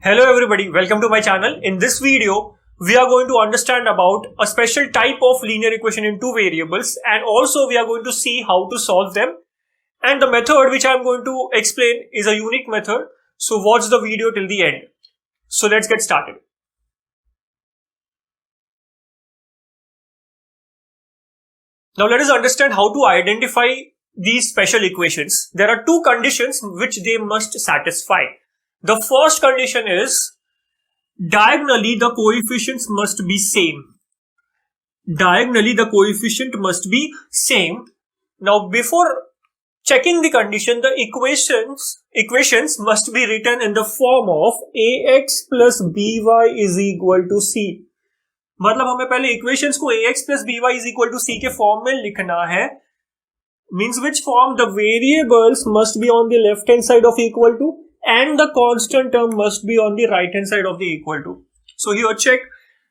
Hello everybody, welcome to my channel. In this video, we are going to understand about a special type of linear equation in two variables, and also we are going to see how to solve them. And the method which I am going to explain is a unique method. So watch the video till the end. So let's get started. Now let us understand how to identify these special equations. There are two conditions which they must satisfy. The first condition is diagonally the coefficients must be same. Diagonally the coefficient must be same. Now before checking the condition, the equations must be written in the form of ax plus by is equal to c. मतलब हमें पहले equations को ax plus by is equal to c के form में लिखना है. Means which form? The variables must be on the left hand side of equal to and the constant term must be on the right hand side of the equal to. So here check,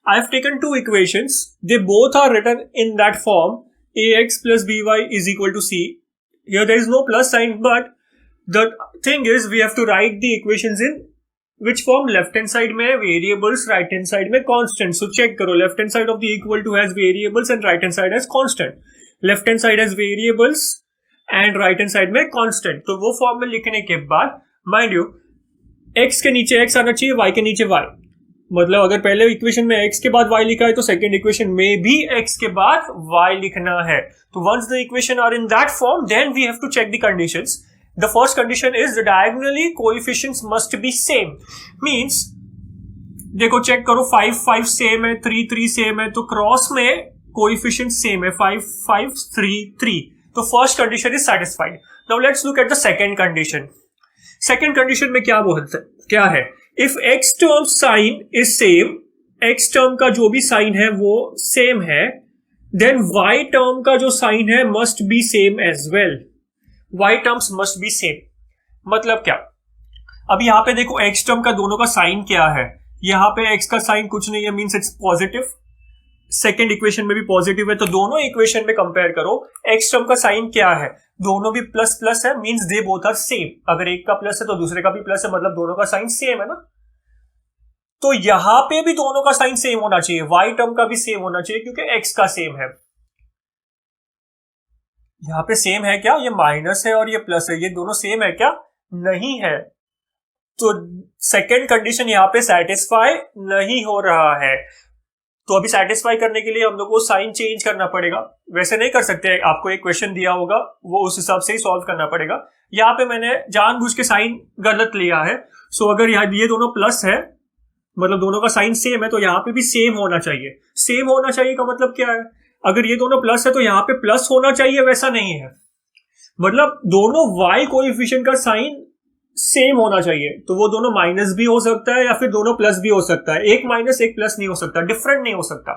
I have taken two equations. They both are written in that form, ax plus by is equal to c. Here there is no plus sign, but the thing is we have to write the equations in which form? Left hand side में variables, right hand side में constant. So check करो, left hand side of the equal to has variables and right hand side has constant. Left hand side has variables and right hand side में constant. तो वो form में लिखने के बाद mind you x के नीचे x आना चाहिए, y के नीचे y. मतलब अगर पहले इक्वेशन में x के बाद y लिखा है तो सेकंड इक्वेशन में भी x के बाद y लिखना है. तो once the equation are in that form then we have to check the conditions. The first condition is the diagonally coefficients must be same. Means देखो चेक करो 5 5 सेम है, 3 3 सेम है, तो क्रॉस में कोएफिशिएंट सेम है 5 5 3 3. तो first condition is satisfied. Now let's look at the second condition. Second condition में क्या है? If x term sign is same, x term का जो भी साइन है वो सेम है, देन y टर्म का जो साइन है must be same as well. y terms must be same. मतलब क्या? अब यहाँ पे देखो x टर्म का दोनों का साइन क्या है. यहाँ पे x का साइन कुछ नहीं है, means it's positive. Second equation में भी पॉजिटिव है, तो दोनों इक्वेशन में कंपेयर करो. x टर्म का साइन क्या है? दोनों भी प्लस प्लस है, means they both are same. अगर एक का प्लस है तो दूसरे का भी प्लस है, मतलब दोनों का साइन सेम है ना. तो यहाँ पे भी दोनों का साइन सेम होना चाहिए, y टर्म का भी सेम होना चाहिए क्योंकि x का सेम है. यहाँ पे सेम है क्या? ये माइनस है और ये प्लस है, ये दोनों सेम है क्या? नहीं है. तो सेकेंड कंडीशन यहाँ पे सेटिस्फाई नहीं हो रहा है. तो अभी सेटिस्फाई करने के लिए हम लोग को साइन चेंज करना पड़ेगा. वैसे नहीं कर सकते, आपको एक क्वेश्चन दिया होगा वो उस हिसाब से ही सॉल्व करना पड़ेगा. यहाँ पे मैंने जानबूझ के साइन गलत लिया है. सो अगर यहाँ ये दोनों प्लस है, मतलब दोनों का साइन सेम है, तो यहाँ पे भी सेम होना चाहिए. सेम होना चाहिए का मतलब क्या है? अगर ये दोनों प्लस है तो यहाँ पे प्लस होना चाहिए, वैसा नहीं है. मतलब दोनों y कोएफिशिएंट का साइन सेम होना चाहिए. तो वो दोनों माइनस भी हो सकता है या फिर दोनों प्लस भी हो सकता है. एक माइनस एक प्लस नहीं हो सकता, डिफरेंट नहीं हो सकता,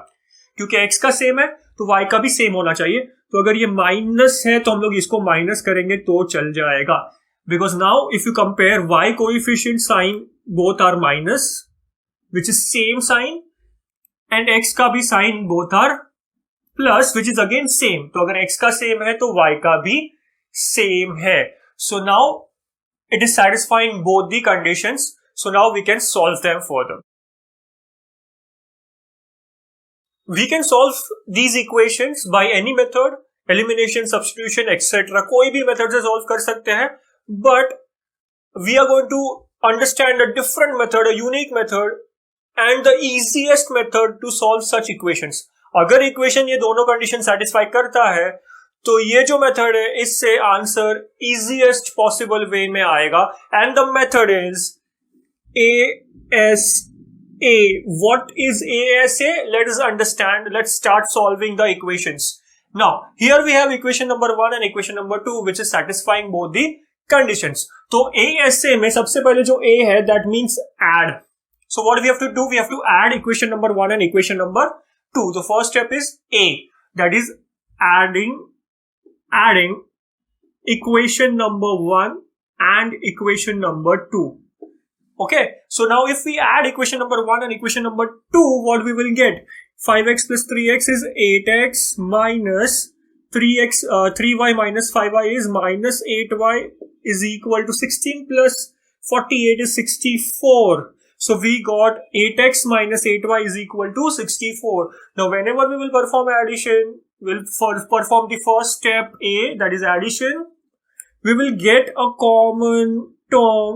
क्योंकि x का सेम है तो y का भी सेम होना चाहिए. तो अगर ये माइनस है तो हम लोग इसको माइनस करेंगे तो चल जाएगा. Because now if you compare y coefficient sign both are minus which is same sign, and x का भी sign both are plus which is again same. तो अगर x का सेम है तो y का भी सेम है. So now it is satisfying both the conditions. So now we can solve them further. We can solve these equations by any method, elimination, substitution, etc. कोई भी method से solve कर सकते हैं. But we are going to understand a different method, a unique method, and the easiest method to solve such equations. अगर equation ये दोनों condition satisfy करता है तो ये जो मेथड है इससे आंसर इजीएस्ट पॉसिबल वे में आएगा. And the method is ASA. What is ASA? Let us understand. Let's start solving the equations. Now here we have equation number 1 and equation number 2 which is satisfying both the conditions. तो ASA में सबसे पहले जो A है that means add. So what we have to do? We have to add equation number 1 and equation number 2. The first step is A, that is adding equation number 1 and equation number 2. Okay, so now if we add equation number 1 and equation number 2, what we will get? 5x plus 3x is 8x minus 3y minus 5y is minus 8y is equal to 16 plus 48 is 64. So we got 8x minus 8y is equal to 64. Now whenever we will perform addition, we'll perform the first step A, that is addition. We will get a common term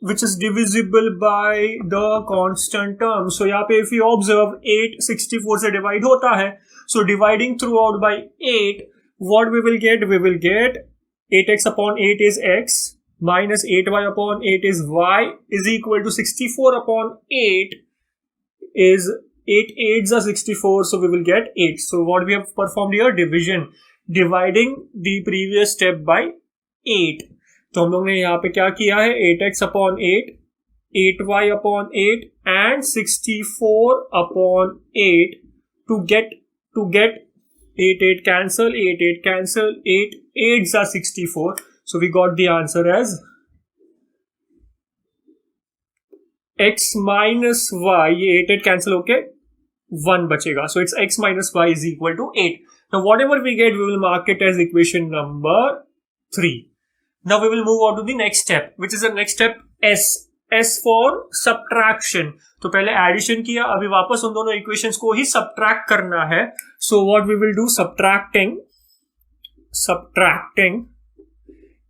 which is divisible by the constant term. So यहाँ पे if you observe 8 64 से divide होता है. So dividing throughout by 8, what we will get? We will get 8x upon 8 is x minus 8y upon 8 is y is equal to 64 upon 8 is 8 8s are 64. So we will get 8. So what we have performed here? Division. Dividing the previous step by 8. तो हम लोग ने यहाँ पे क्या किया है? 8x upon 8, 8y upon 8 and 64 upon 8 to get 8 8 cancel, 8 8 cancel, 8 8s are 64. So we got the answer as x minus y. ये 8 8 cancel होके 1 बचेगा. So it's x minus y is equal to 8. Now whatever we get, we will mark it as equation number 3. Now we will move on to the next step, which is the next step S. S for subtraction. तो पहले addition किया, अभी वापस उन दोनों equations को ही subtract करना है. So what we will do? Subtracting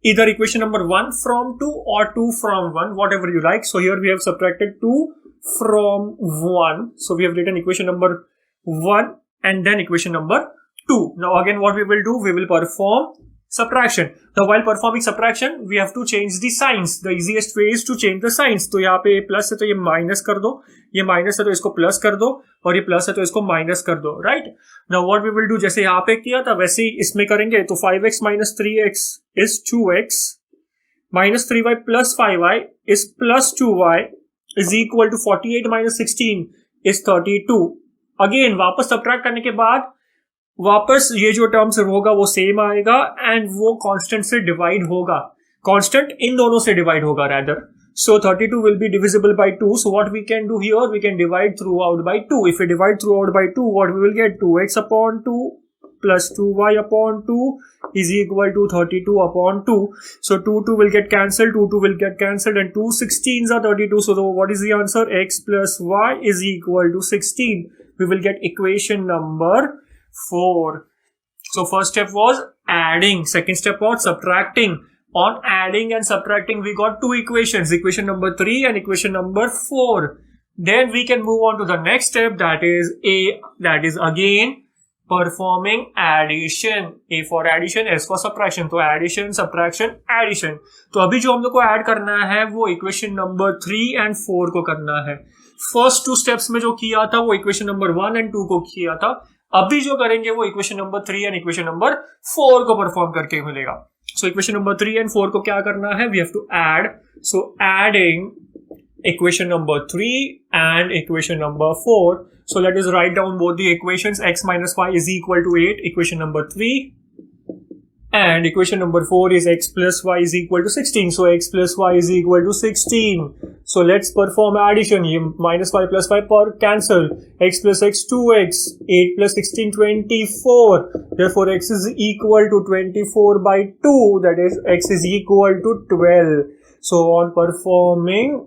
either equation number 1 from 2 or 2 from 1, whatever you like. So here we have subtracted 2 from 1. So we have written equation number 1 and then equation number 2. Now again what we will do? We will perform subtraction. Now while performing subtraction, we have to change the signs. The easiest way is to change the signs. तो यहाँ पे plus है तो ये minus कर दो, ये minus है तो इसको प्लस कर दो, और ये प्लस है तो इसको माइनस कर दो, right? Now what we will do, जैसे यहाँ पे किया था वैसे ही इसमें करेंगे. तो 5x minus 3x is 2x minus 3y plus 5y is plus 2y is equal to 48 minus 16 is 32. Again वापस सब्ट्रैक्ट करने के बाद वापस ये जो टर्म्स होगा वो सेम आएगा एंड वो कांस्टेंट से डिवाइड होगा. कांस्टेंट इन दोनों से डिवाइड होगा rather. So 32 will be divisible by 2. So what we can do here? We can divide throughout by 2. If we divide throughout by 2, what we will get? 2x upon 2 plus 2y upon 2 is equal to 32 upon 2. So 2 will get cancelled, 2 will get cancelled, and 2 16s are 32. So what is the answer? X plus y is equal to 16. We will get equation number 4. So first step was adding, second step was subtracting. On adding and subtracting, we got two equations, equation number 3 and equation number 4. Then we can move on to the next step, that is again performing addition. A for addition, S for subtraction. तो addition, subtraction, addition. तो अभी जो हम लोग को add करना है वो equation number 3 and 4 को करना है. First two steps में जो किया था वो equation number 1 and 2 को किया था. अभी जो करेंगे वो equation number 3 and equation number 4 को परफॉर्म करके मिलेगा. सो इक्वेशन नंबर 3 एंड 4 को क्या करना है? We have to add. So adding equation number 3 and equation number 4. So let us write down both the equations. x minus y is equal to 8, equation number 3, and equation number 4 is x plus y is equal to 16. So x plus y is equal to 16. So let's perform addition. Minus y plus y per cancel. X plus x 2x. 8 plus 16 24. Therefore x is equal to 24 by 2. That is x is equal to 12. So on performing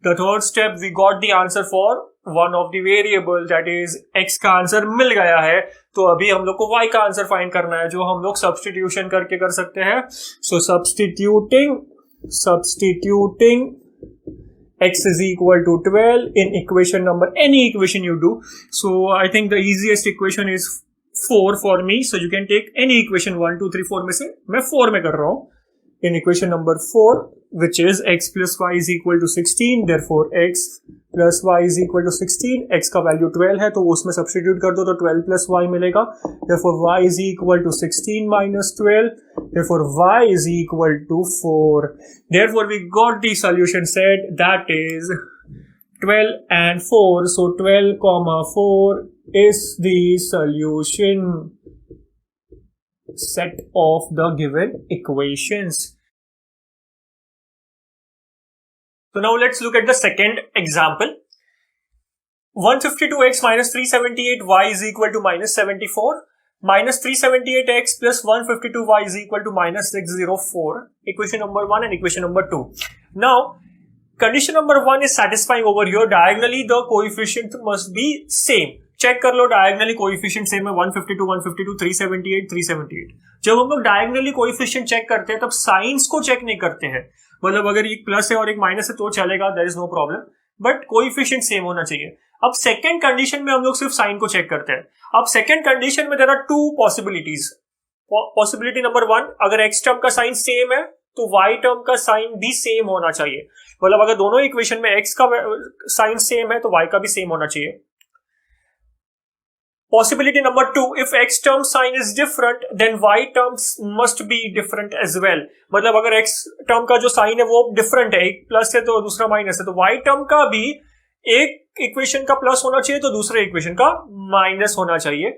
the third step, we got the answer for one of the variable, that is x का answer मिल गया है. तो अभी हम लोग को y का answer find करना है, जो हम लोग सब्स्टिट्यूशन करके कर सकते हैं. सो substituting x is equal to 12 in equation number, any equation you do. So I think the easiest equation is 4 for me. So you can take any equation 1 2 3 4 में से मैं 4 में कर रहा हूँ. In equation number 4, which is x plus y is equal to 16. Therefore x plus y is equal to 16. x का value 12 है तो उसमें सब्स्टिट्यूट कर दो तो 12 plus y मिलेगा. Therefore y is equal to 16 minus 12. Therefore y is equal to 4. Therefore we got the solution set, that is 12 and 4. So 12 comma 4 is the solution set of the given equations. So now let's look at the second example. 152x minus 378y is equal to minus 74. Minus 378x plus 152y is equal to minus 604. Equation number 1 and equation number 2. Now condition number 1 is satisfying over here. Diagonally the coefficient must be same. Check कर लो diagonally coefficient same है 152, 152, 378, 378. जब हम लोग diagonally coefficient check करते हैं तब science को चेक नहीं करते हैं. मतलब अगर एक प्लस है और एक माइनस है तो चलेगा, there is no problem. But coefficient same होना चाहिए. अब सेकेंड कंडीशन में हम लोग सिर्फ साइन को चेक करते हैं. अब सेकेंड कंडीशन में there are two possibilities. Possibility number 1, अगर एक्स टर्म का साइन सेम है तो वाई टर्म का साइन भी सेम होना चाहिए. मतलब अगर दोनों इक्वेशन में एक्स का साइन सेम है तो वाई का भी सेम होना चाहिए. Possibility number 2, if x term sign is different, then y terms must be different as well. मतलब अगर x term का जो साइन है वो डिफरेंट है, एक प्लस है तो दूसरा माइनस है, तो y term का भी एक इक्वेशन का प्लस होना चाहिए तो दूसरे इक्वेशन का माइनस होना चाहिए.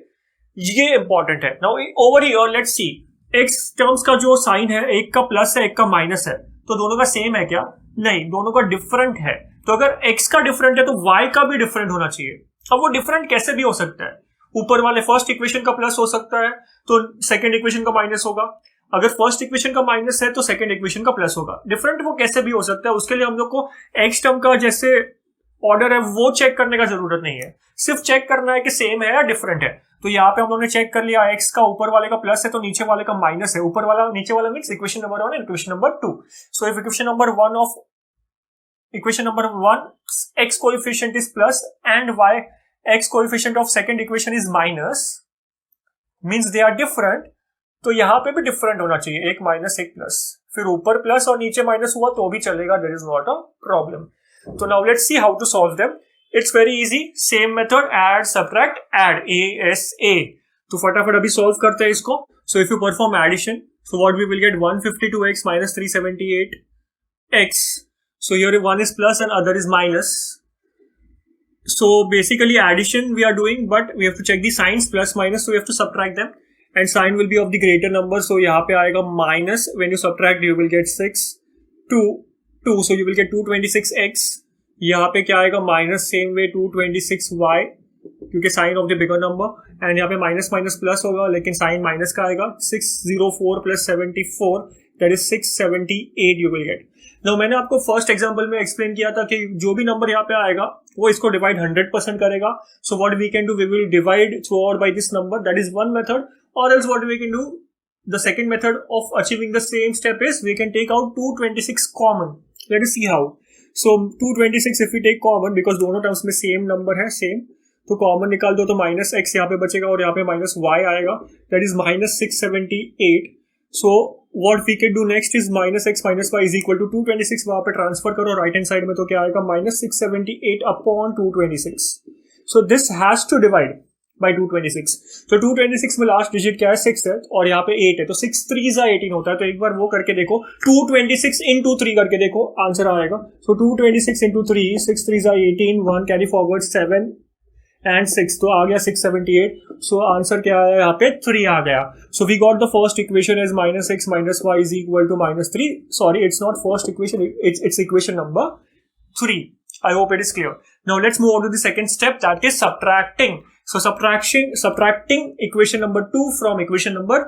ये इंपॉर्टेंट है. Now over here let's see, x terms का जो साइन है एक का प्लस है एक का माइनस है, तो दोनों का सेम है क्या? नहीं, दोनों का डिफरेंट है. तो अगर x का डिफरेंट है तो y का भी डिफरेंट होना चाहिए. अब वो डिफरेंट कैसे भी हो सकता है. ऊपर वाले फर्स्ट इक्वेशन का प्लस हो सकता है तो सेकंड इक्वेशन का माइनस होगा. अगर फर्स्ट इक्वेशन का माइनस है तो सेकंड इक्वेशन का प्लस होगा. डिफरेंट वो कैसे भी हो सकता है. उसके लिए हम लोग को एक्स टर्म का जैसे ऑर्डर है वो चेक करने का जरूरत नहीं है. सिर्फ चेक करना है कि सेम है या डिफरेंट है. तो यहाँ पे हम लोगों ने चेक कर लिया, एक्स का ऊपर वाले का प्लस है तो नीचे वाले का माइनस है. ऊपर वाला नीचे वाला means equation number 1 and equation number 2. So if equation number 1 x coefficient is plus and y x coefficient of second equation is minus, means they are different. तो यहाँ पे भी different होना चाहिए, एक माइनस एक प्लस. फिर ऊपर प्लस और नीचे माइनस हुआ तो भी चलेगा, there is not a problem. तो now let's see how to solve them. It's very easy, same method, add, subtract, add, ASA. तो फटाफट अभी solve करते हैं इसको. So if you perform addition, so what we will get 152x minus 378x. So here one is plus and other is minus. So basically addition we are doing, but we have to check the signs, plus minus, so we have to subtract them and sign will be of the greater number. So यहाँ पे आएगा minus, when you subtract you will get 6, 2, so you will get 226x. यहाँ पे क्या आएगा minus, same way 226y, क्योंकि sign of the bigger number, and यहाँ पे minus minus plus होगा लेकिन sign minus का आएगा. 604 plus 74, that is 678 you will get. Now मैंने आपको फर्स्ट एग्जांपल में एक्सप्लेन किया था कि जो भी नंबर यहाँ पे आएगा वो इसको डिवाइड 100% करेगा. So what we can do, we will divide throughout by this number. That is one method. और else what we can do, the second method of achieving the same step is we can take out 226 common. Let us see how. So 226 if we take common, because दोनों terms में same number है, same, तो common निकाल दो तो minus x यहाँ पे बचेगा और यहाँ पे माइनस वाई आएगा. That is minus 678. So what we can do next is minus x minus y is equal to 226. वहां पे ट्रांसफर करो राइट हैंड साइड में तो क्या आएगा, minus 678 upon 226. So this has to divide by 226. तो 226 में लास्ट डिजिट क्या है, 6 है और यहाँ पे 8 है, तो 6 3 18 होता है. तो एक बार वो करके देखो, 226 into 3 करके देखो, आंसर आएगा. सो 226 into 3, 6 3 18, 1 कैरी फॉरवर्ड 7 एंड 6, तो आ गया 678. सो आंसर क्या है यहाँ पे, 3 आ गया. So we got the first equation is minus x minus y is equal to minus 3. Sorry, it's not first equation, it's equation number 3. I hope it is clear. Now let's move on to the second step, that is subtracting. So subtracting equation number 2 from equation number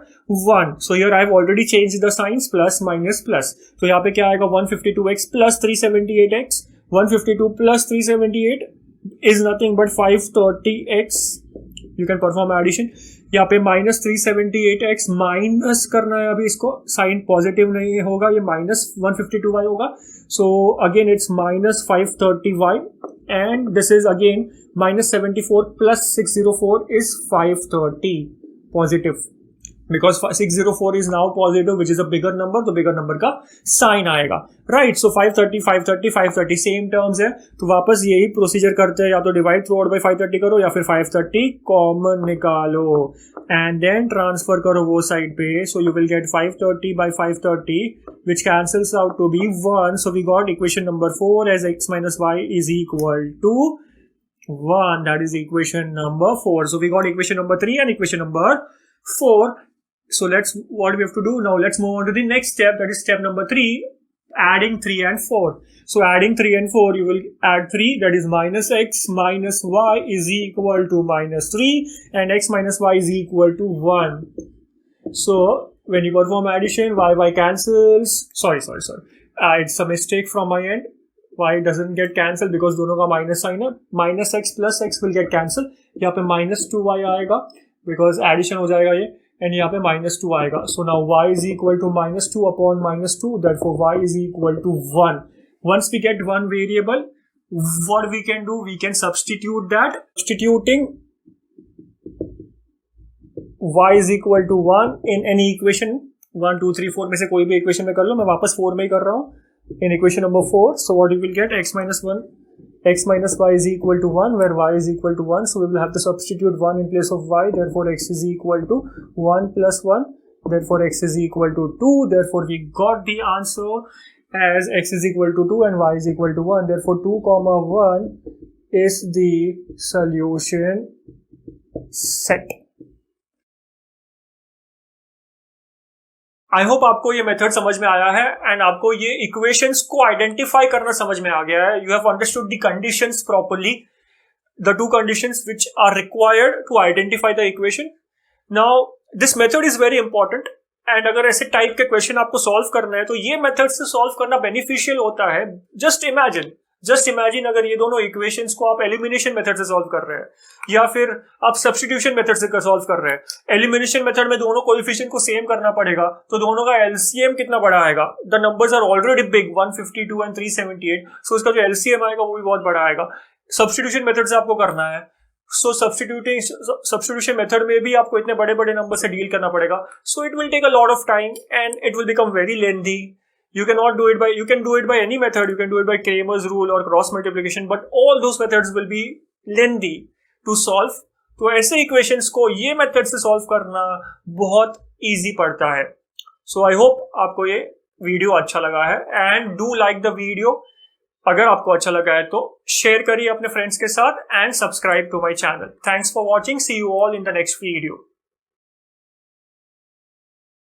1. So here I have already changed the signs, plus minus plus. तो यहाँ पे क्या आएगा, 152x plus 378x. 152 plus 378 is nothing but 530x. You can perform addition. यहाँ पे minus 378x minus करना है अभी इसको, साइन पॉजिटिव नहीं होगा, ये माइनस 152y होगा. So again it's minus 530y and this is again minus 74 plus 604 is 530 positive, because 604 is now positive, which is a bigger number, तो bigger number का साइन आएगा. राइट, सो 530 सेम टर्म्स है, तो वापस यही प्रोसीजर करते हैं, या तो डिवाइड थ्रू आउट बाय 530 करो या फिर 530 कॉमन निकालो एंड देन ट्रांसफर करो वो साइड पे. So you will get 530 by 530 which cancels out to be 1. So we got equation number 4 as x minus y is equal to 1. That is equation number 4. So we got equation number 3 and equation number 4. So what we have to do now, let's move on to the next step, that is step number 3, adding 3 and 4. So adding 3 and 4, you will add 3, that is minus x minus y is equal to minus 3 and x minus y is equal to 1. So when you perform addition, y cancels, sorry, it's a mistake from my end. y doesn't get cancel because दोनों का minus sign है, minus x plus x will get cancel, यहाँ पे -2y आएगा because addition हो जाएगा ये, and यहाँ पे -2 आएगा. So now y is equal to -2 upon -2, therefore y is equal to 1. Once we get one variable, what we can do, we can substitute that. Substituting y is equal to 1 in any equation 1 2 3 4 में से कोई भी equation में कर लो, मैं वापस 4 में ही कर रहा हूँ. In equation number 4, so what you will get, x minus y is equal to 1, where y is equal to 1, so we will have to substitute 1 in place of y, therefore x is equal to 1 plus 1, therefore x is equal to 2, therefore we got the answer as x is equal to 2 and y is equal to 1, therefore 2 comma 1 is the solution set. I hope आपको ये method समझ में आया है and आपको ये equations को identify करना समझ में आ गया है. You have understood the conditions properly, the two conditions which are required to identify the equation. Now this method is very important and अगर ऐसे टाइप के क्वेश्चन आपको सॉल्व करना है तो ये मेथड से सॉल्व करना बेनिफिशियल होता है. जस्ट इमेजिन अगर ये दोनों इक्वेशंस को आप एलिमिनेशन मेथड से सॉल्व कर रहे हैं या फिर आप सब्स्टिट्यूशन मेथड से सॉल्व कर रहे हैं. एलिमिनेशन मेथड में दोनों कोएफिशिएंट को सेम करना पड़ेगा, तो दोनों का एलसीएम कितना बड़ा आएगा. The numbers are already big, 152 and 378, so इसका जो एलसीएम आएगा वो भी बहुत बड़ा आएगा. सब्स्टिट्यूशन मेथड से आपको करना है, सो सब्स्टिट्यूशन मेथड में भी आपको इतने बड़े बड़े नंबर से डील करना पड़ेगा. So it will take a lot of time and it will become very lengthy. You can do it by any method. You can do it by Cramer's rule or cross multiplication, but all those methods will be lengthy to solve. तो ऐसे equations को ये method से solve करना बहुत easy पड़ता है. सो I hope आपको ये वीडियो अच्छा लगा है and do like the video. अगर आपको अच्छा लगा है तो शेयर करिए अपने फ्रेंड्स के साथ and subscribe to my channel. Thanks for watching. See you all in the next video.